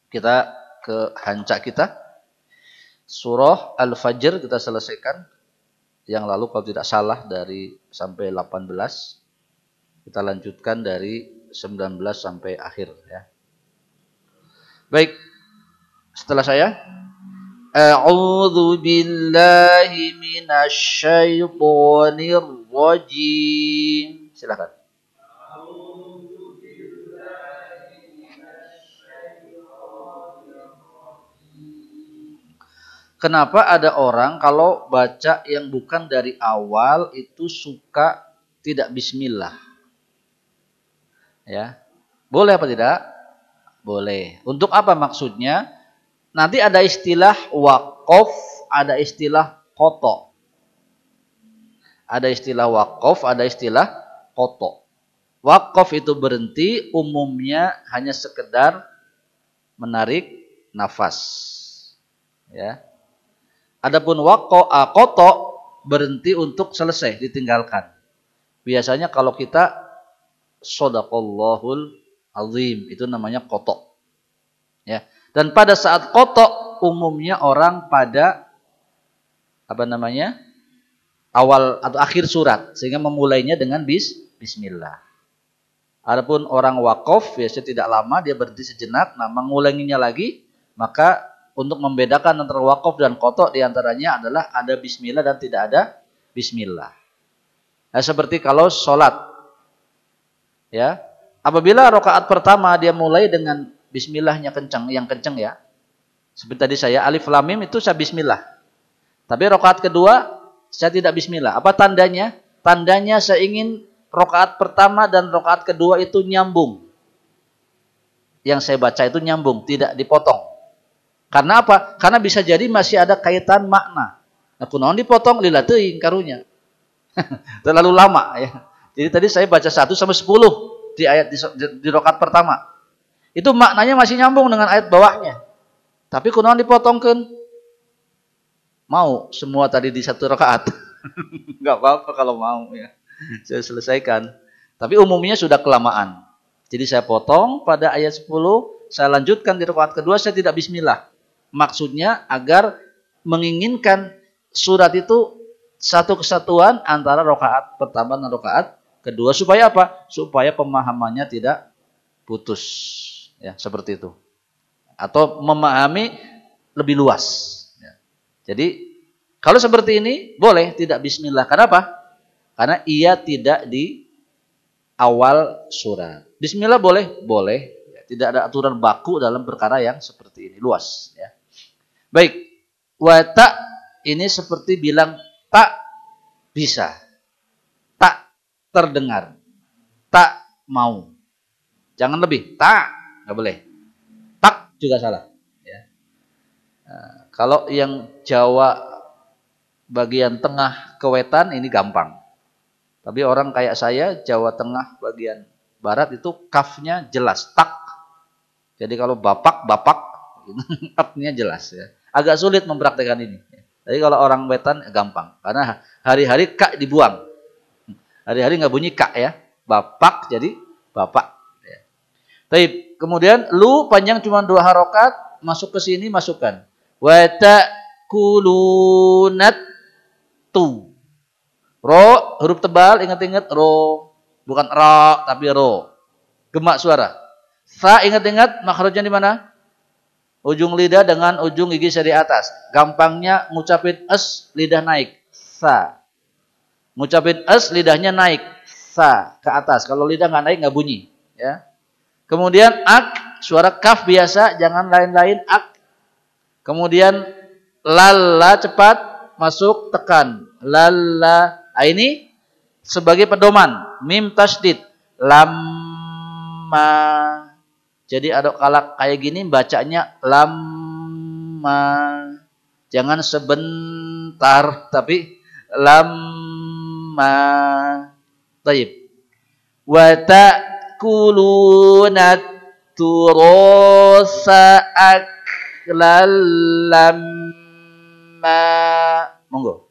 Kita ke hancak kita. Surah Al-Fajr kita selesaikan. Yang lalu kalau tidak salah dari sampai 18. Kita lanjutkan dari 19 sampai akhir ya. Baik. Setelah saya. A'udzu billahi minasyaitonir rajim. Silakan. Kenapa ada orang kalau baca yang bukan dari awal itu suka tidak bismillah? Ya. Boleh apa tidak? Boleh. Untuk apa maksudnya? Nanti ada istilah waqaf, ada istilah qoto. Ada istilah waqaf, ada istilah qoto. Waqaf itu berhenti, umumnya hanya sekedar menarik nafas. Ya. Adapun qoto berhenti untuk selesai, ditinggalkan. Biasanya kalau kita shadaqallahul azim, itu namanya qoto. Ya. Dan pada saat qoto, umumnya orang pada awal atau akhir surat, sehingga memulainya dengan bismillah. Adapun orang wakaf biasanya tidak lama, dia berhenti sejenak, nah mengulanginya lagi, maka untuk membedakan antara wakaf dan qoto diantaranya adalah ada bismillah dan tidak ada bismillah. Nah, seperti kalau sholat, ya, apabila rakaat pertama dia mulai dengan bismillahnya kencang, yang kencang ya, seperti tadi saya alif lam mim itu saya bismillah. Tapi rakaat kedua saya tidak bismillah. Apa tandanya? Tandanya saya ingin rakaat pertama dan rakaat kedua itu nyambung. Yang saya baca itu nyambung, tidak dipotong. Karena apa? Karena bisa jadi masih ada kaitan makna. Nah, kunaon dipotong lila teuing karunya. Terlalu lama ya. Jadi tadi saya baca 1 sampai 10 di ayat di rakaat pertama. Itu maknanya masih nyambung dengan ayat bawahnya. Tapi kunaon dipotongkeun? Mau semua tadi di satu rakaat. Enggak apa-apa kalau mau ya. Saya selesaikan. Tapi umumnya sudah kelamaan. Jadi saya potong pada ayat 10, saya lanjutkan di rakaat kedua, saya tidak bismillah. Maksudnya agar menginginkan surat itu satu kesatuan antara rakaat pertama dan rakaat kedua. Supaya apa? Supaya pemahamannya tidak putus. Ya, seperti itu. Atau memahami lebih luas. Jadi kalau seperti ini boleh tidak bismillah. Kenapa? Karena ia tidak di awal surat. Bismillah boleh? Boleh. Tidak ada aturan baku dalam perkara yang seperti ini. Luas. Ya. Baik. Wata ini seperti bilang tak bisa. Tak terdengar. Tak mau. Jangan lebih. Tak. Nggak boleh. Tak juga salah. Ya. Nah, kalau yang Jawa bagian tengah ke wetan ini gampang. Tapi orang kayak saya, Jawa Tengah bagian barat itu kafnya jelas, tak. Jadi kalau bapak, artinya jelas ya. Agak sulit mempraktekkan ini. Jadi kalau orang wetan gampang. Karena hari-hari kak dibuang. Hari-hari nggak bunyi kak ya. Bapak jadi bapak. Ya. Tapi kemudian lu panjang cuma 2 harokat, masuk ke sini masukkan. Wa ta'kulunat tu. Ro, huruf tebal, ingat-ingat ro. Bukan ra, tapi ro. Gemak suara. Sa, ingat-ingat makhrajnya di mana? Ujung lidah dengan ujung gigi dari atas. Gampangnya ngucapin es, lidah naik. Sa. Ngucapin es, lidahnya naik. Sa, ke atas. Kalau lidah nggak naik, nggak bunyi. Ya. Kemudian ak, suara kaf biasa, jangan lain-lain ak. Kemudian lalla cepat, masuk, tekan. Lalla. Nah, ini sebagai pedoman. Mim tasdid. Lama. Jadi ada kalau kayak gini bacanya lama. Jangan sebentar, tapi lama. Taib. Wa ta'kuluna turosa aklan lamma. Monggo.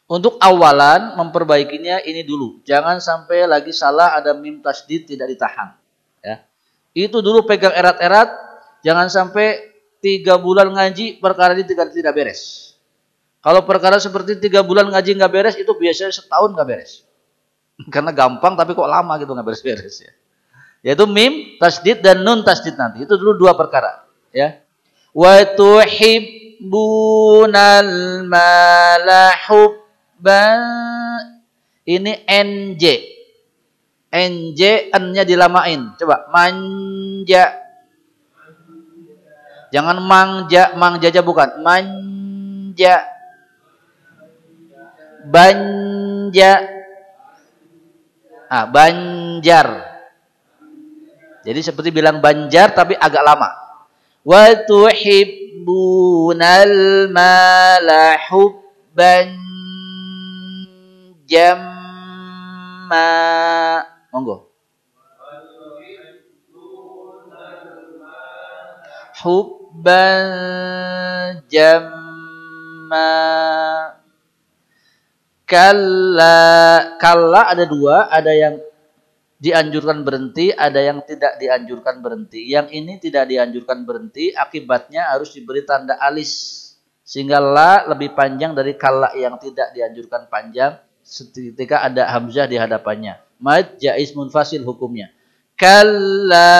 Untuk awalan memperbaikinya ini dulu. Jangan sampai lagi salah ada mim tasdid tidak ditahan. Ya. Itu dulu pegang erat-erat. Jangan sampai 3 bulan ngaji perkara ini tidak beres. Kalau perkara seperti 3 bulan ngaji nggak beres itu biasanya setahun nggak beres. Karena gampang tapi kok lama gitu nggak beres-beres ya. Yaitu mim tasdid dan nun tasdid nanti. Itu dulu 2 perkara. Ya. Wa tuhibbunal mala ini NJ. NJ N-nya dilamain. Coba manja. Jangan mangja, mangjaja bukan. Manja. Banja. Banjar. Jadi seperti bilang Banjar tapi agak lama. Wa tuhibbunal mala hubban jamma. Monggo. Hubban jamma. Kalla ada 2, ada yang dianjurkan berhenti, ada yang tidak dianjurkan berhenti. Yang ini tidak dianjurkan berhenti, akibatnya harus diberi tanda alis. Sehingga la lebih panjang dari kalla yang tidak dianjurkan panjang ketika ada hamzah di hadapannya. Mad jaiz munfasil hukumnya. Kalla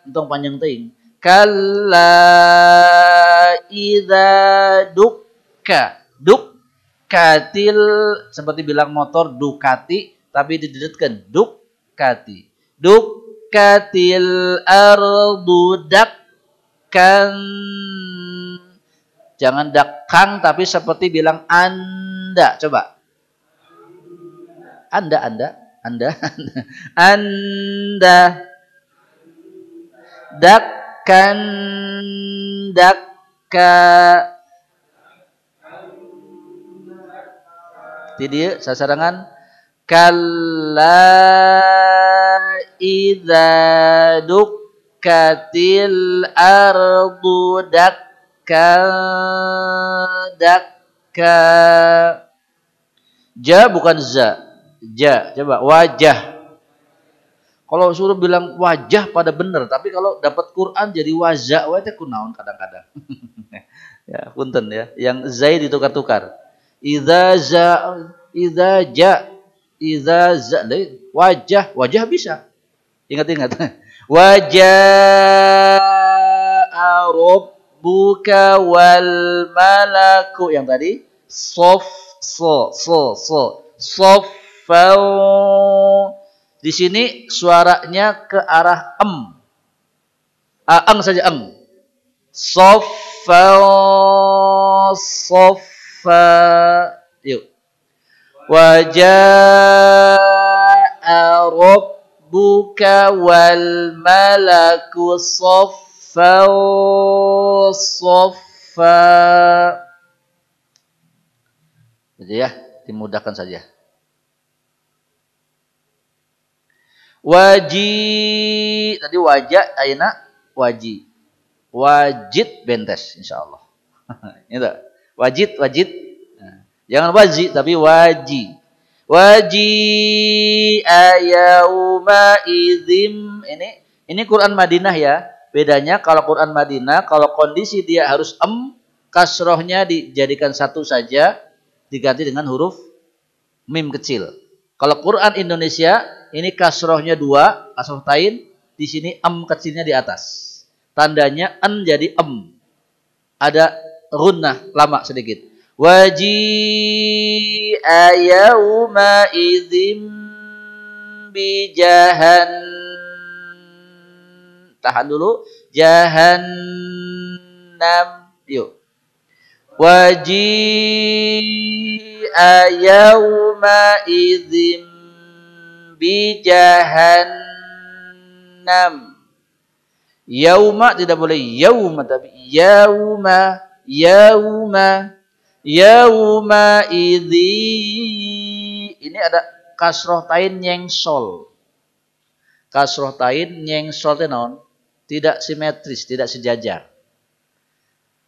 untung panjang ting. Kalla idza dukka. Dukkatil seperti bilang motor Ducati tapi didedetkan Ducati. Dukkatil ardu dakkan. Jangan dakang tapi seperti bilang Anda. Coba. Anda. Dakkan dakka. Tidak sasarangan. Kalla idza dukkatil ardu dakka. Ja bukan za. Ja. Coba wajah. Kalau suruh bilang wajah pada benar, tapi kalau dapat Quran jadi wajah, wajah kunaon kadang-kadang. Ya, punten ya. Yang zai ditukar-tukar. Idza wajah bisa. Ingat-ingat. Wajah rabbuka wal malaku yang tadi di sini suaranya ke arah eng saja eng. Soffa. Yuk. Wajaa rabbuka wal malaku soffa. Jadi ya, dimudahkan saja. Tadi wajah ayeuna wajid bentes insyaallah. Itu. Wajid. Nah, jangan waji tapi waji. Waji ayauma idzim. Ini Quran Madinah ya. Bedanya kalau Quran Madinah kalau kondisi dia harus kasrohnya dijadikan 1 saja diganti dengan huruf mim kecil. Kalau Quran Indonesia ini kasrohnya 2, kasroh tain, di sini kecilnya di atas. Tandanya an jadi Ada gunnah lama sedikit. Waji ayauma idzim bijahan. Tahan dulu. Jahannam. Yuk. Waji ayauma idzim bijahannam. Yauma tidak boleh yauma tapi yauma idzi. Ini ada kasroh tain nyengsol. Kasroh tain nyengsol tenon tidak simetris, tidak sejajar.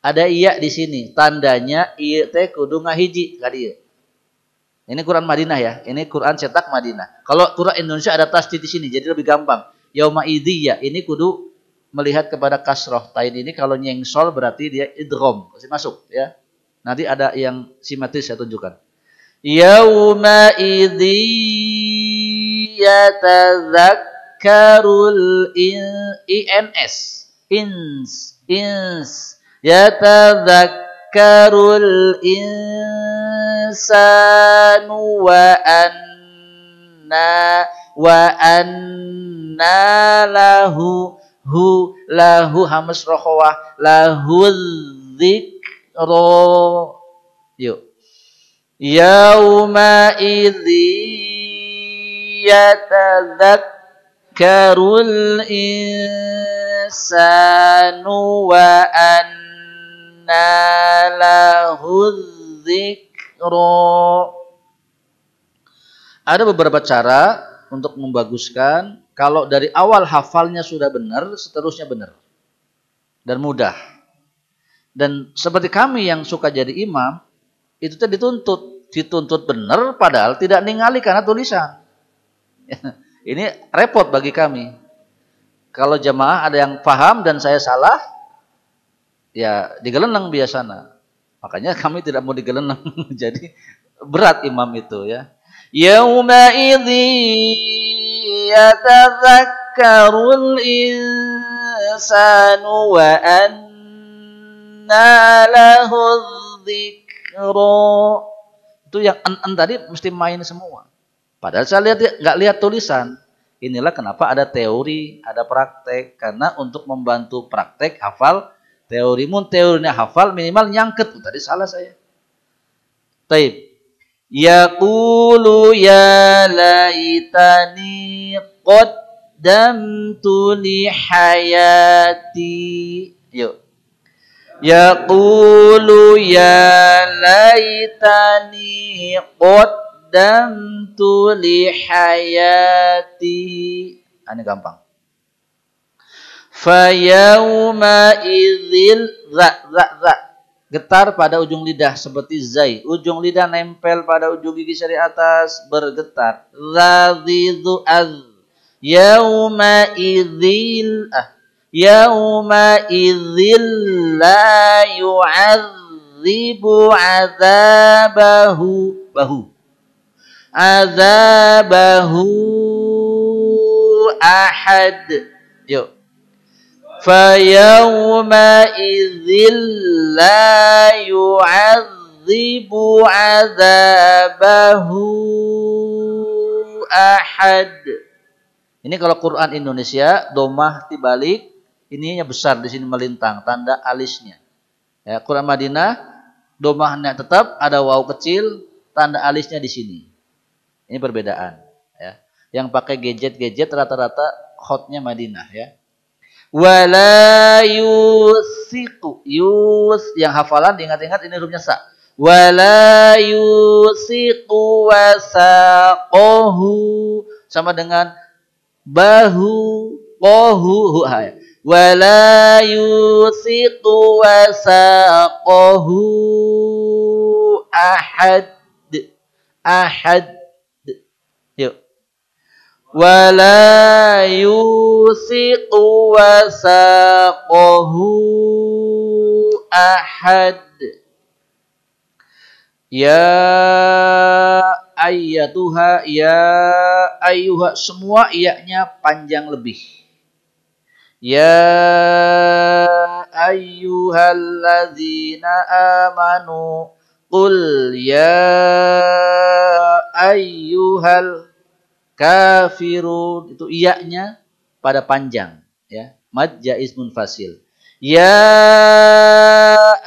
Ada iya di sini. Tandanya iya teh kudu ngahiji ka dieu. Ini Quran Madinah ya. Ini Quran cetak Madinah. Kalau Quran Indonesia ada tasdid di sini, jadi lebih gampang. Yauma idiyya ini kudu melihat kepada kasroh. Tain ini kalau nyengsol berarti dia idgham, masih masuk ya. Nanti ada yang simetris saya tunjukkan. Yauma idzi yatadzakkarul ins yatadzakkarul insanu wa anna lahu hamas rokhawah lahu dzikra. Yuk. Yauma idzi yatadzakkarul insanu wa anna lahu dzikra. Ada beberapa cara untuk membaguskan. Kalau dari awal hafalnya sudah benar, seterusnya benar dan mudah. Dan seperti kami yang suka jadi imam, itu tuh dituntut benar padahal tidak ningali karena tulisan. Ini repot bagi kami. Kalau jamaah ada yang paham dan saya salah, ya digeleneng biasanya. Makanya kami tidak mau digeleneng. Jadi berat imam itu ya. Yauma idzi yatadzakkarul insanu wa anna lahu dzikra. Itu yang en tadi mesti main semua. Padahal saya nggak lihat tulisan. Inilah kenapa ada teori, ada praktek. Karena untuk membantu praktek hafal teorinya hafal minimal nyangket. Tadi salah saya. Taib. Yaqulu ya laitani qaddamtu li hayati. Yuk. Yaqulu ya laitani qaddamtu li hayati. Ini gampang. Fa yauma idzil za. Getar pada ujung lidah seperti zai. Ujung lidah nempel pada ujung gigi seri atas bergetar. Zazizu az. Yauma idzil la yu'adzibu azabahu ahad. Yuk. Fayawma idzil la yu'adzibu azabahu ahad. Ini kalau Quran Indonesia domah dibalik, ininya besar di sini melintang tanda alisnya. Ya, Quran Madinah domahnya tetap ada waw kecil, tanda alisnya di sini. Ini perbedaan ya. Yang pakai gadget rata-rata khotnya Madinah ya. Wala yusiqu yang hafalan diingat-ingat ini hurufnya sa. Wala yusiqu wasaqahu sama dengan bahu qahu ya. Wala yusiqu wasaqahu ahad. Yuk. Wala yusiqu wasaqahu ahad. Ya ayyatuha, ya ayyuha, semua iya-nya panjang lebih. Ya ayyuhalladzina amanu qul ya ayyuhal kafirun. Itu iya-nya pada panjang ya. Mad jaiz munfasil. Ya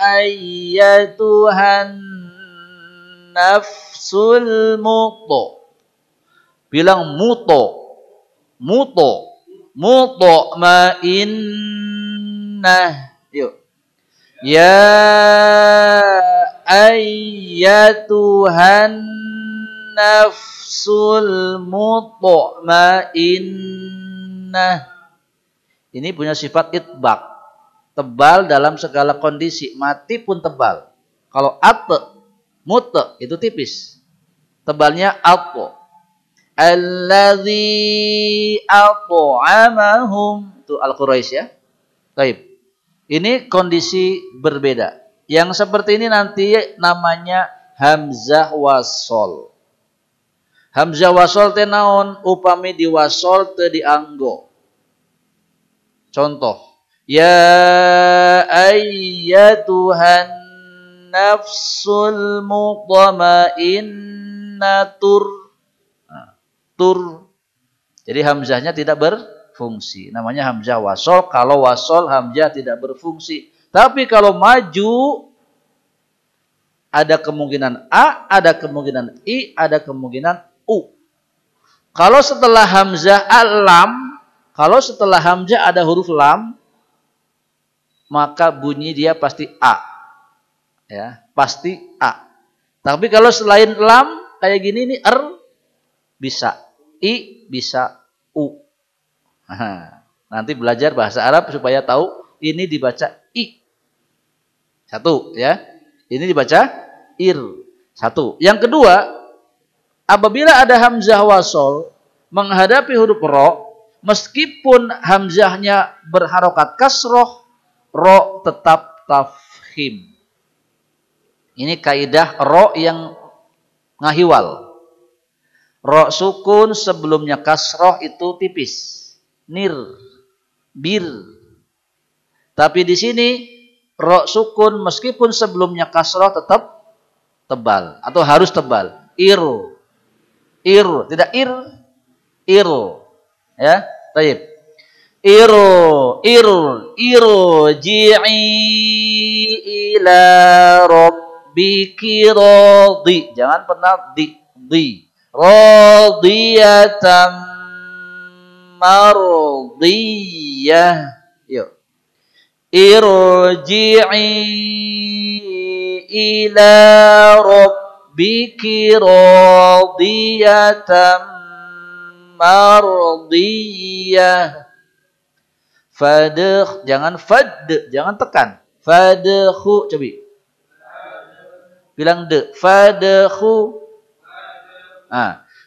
ayyatuhan nafsul muto. Bilang muto ma'innah. Yuk. Ya ayyatuhan nafsul mutma'innah. Ini punya sifat itbaq. Tebal dalam segala kondisi. Mati pun tebal. Kalau mute itu tipis. Tebalnya alpo. Alladzi at'amahum. Itu Al-Quraisy ya. Baik. Ini kondisi berbeda. Yang seperti ini nanti namanya hamzah wasol. Hamzah wasol teh naon? Upami diwasol teu dianggo. Contoh, ya ayyatuhan nafsul mutmainnah tur. Jadi hamzahnya tidak berfungsi. Namanya hamzah wasol. Kalau wasol hamzah tidak berfungsi. Tapi kalau maju ada kemungkinan A, ada kemungkinan I, ada kemungkinan U. Kalau setelah hamzah lam, kalau setelah hamzah ada huruf lam, maka bunyi dia pasti A. Ya, pasti A. Tapi kalau selain lam kayak gini nih bisa I, bisa U. Nah, nanti belajar bahasa Arab supaya tahu ini dibaca I. Satu ya. Ini dibaca ir. Satu. Yang kedua, apabila ada hamzah wasol menghadapi huruf ro, meskipun hamzahnya berharokat kasroh, ro tetap tafkhim. Ini kaidah ro yang ngahiwal. Ro sukun sebelumnya kasroh itu tipis. Nir. Bir. Tapi di sini ro sukun meskipun sebelumnya kasroh tetap tebal. Atau harus tebal. Ir. Ir. Tidak ir. Ir. Ya. Baik. Ir. Ir. Ir. Ji'i ila rabbiki radhi. Jangan pernah di. Radiyatan mardiyah. Yuk. Irji'i ila rabbiki radiyatan mardiyah. Jangan jangan tekan. Fadkhu, coba. Bilang de. Fadkhu.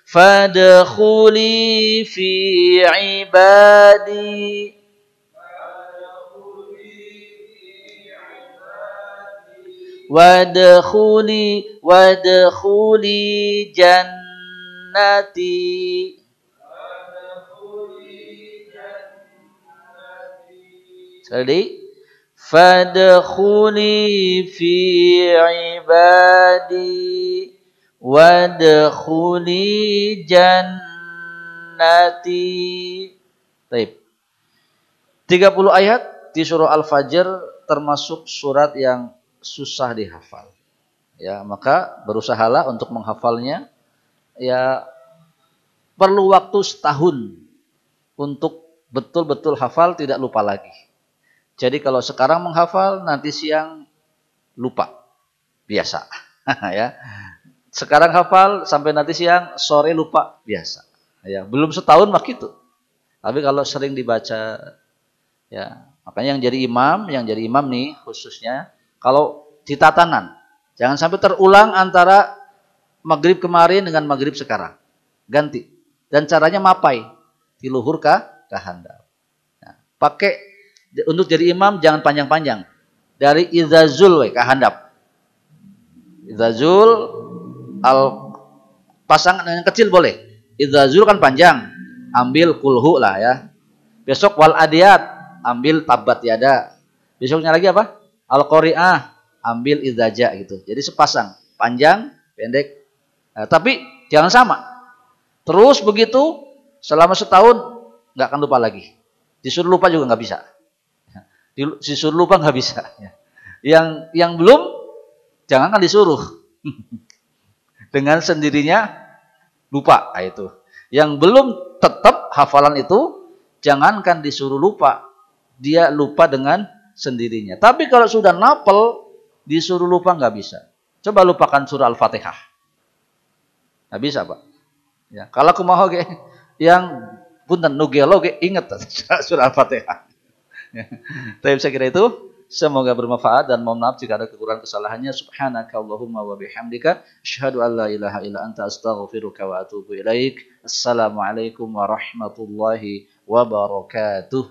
Fadkhuli fi ibadi. Wadkhuli jannati. Sekali. Fadkhuli fi ibadi. Wadkhuli jannati. Baik. 30 ayat di surah Al-Fajr termasuk surat yang susah dihafal. Ya, maka berusahalah untuk menghafalnya. Ya, perlu waktu setahun untuk betul-betul hafal, tidak lupa lagi. Jadi kalau sekarang menghafal, nanti siang lupa. Biasa. Ya. Sekarang hafal sampai nanti siang, sore lupa, biasa. Ya, belum setahun mah gitu. Tapi kalau sering dibaca, ya, makanya yang jadi imam nih khususnya, kalau di tatanan, jangan sampai terulang antara maghrib kemarin dengan maghrib sekarang. Ganti. Dan caranya mapai, diluhur ke handap. Nah, pakai untuk jadi imam jangan panjang-panjang. Dari idzazul ke handap. Idzazul pasangan yang kecil boleh. Idzazul kan panjang, ambil kulhu lah ya. Besok wal adiyat, ambil tabat yada. Besoknya lagi apa? Al-Qari'ah, ambil idzaja gitu. Jadi sepasang, panjang, pendek. Nah, tapi jangan sama. Terus begitu selama setahun nggak akan lupa lagi. Disuruh lupa juga nggak bisa. Disuruh lupa nggak bisa. Yang belum jangan disuruh. Dengan sendirinya lupa. Nah, itu. Yang belum tetap hafalan itu, jangankan disuruh lupa. Dia lupa dengan sendirinya. Tapi kalau sudah napel, disuruh lupa nggak bisa. Coba lupakan surah Al-Fatihah. Nggak bisa, Pak. Ya, kalau kumaha ge yang punten nugelo ge inget surah Al-Fatihah. Tapi saya kira itu. Semoga bermanfaat dan mohon maaf jika ada kekurangan kesalahannya. Subhanaka Allahumma wa bihamdika asyhadu an la ilaha illa anta astaghfiruka wa atubu ilaik. Assalamualaikum warahmatullahi wabarakatuh.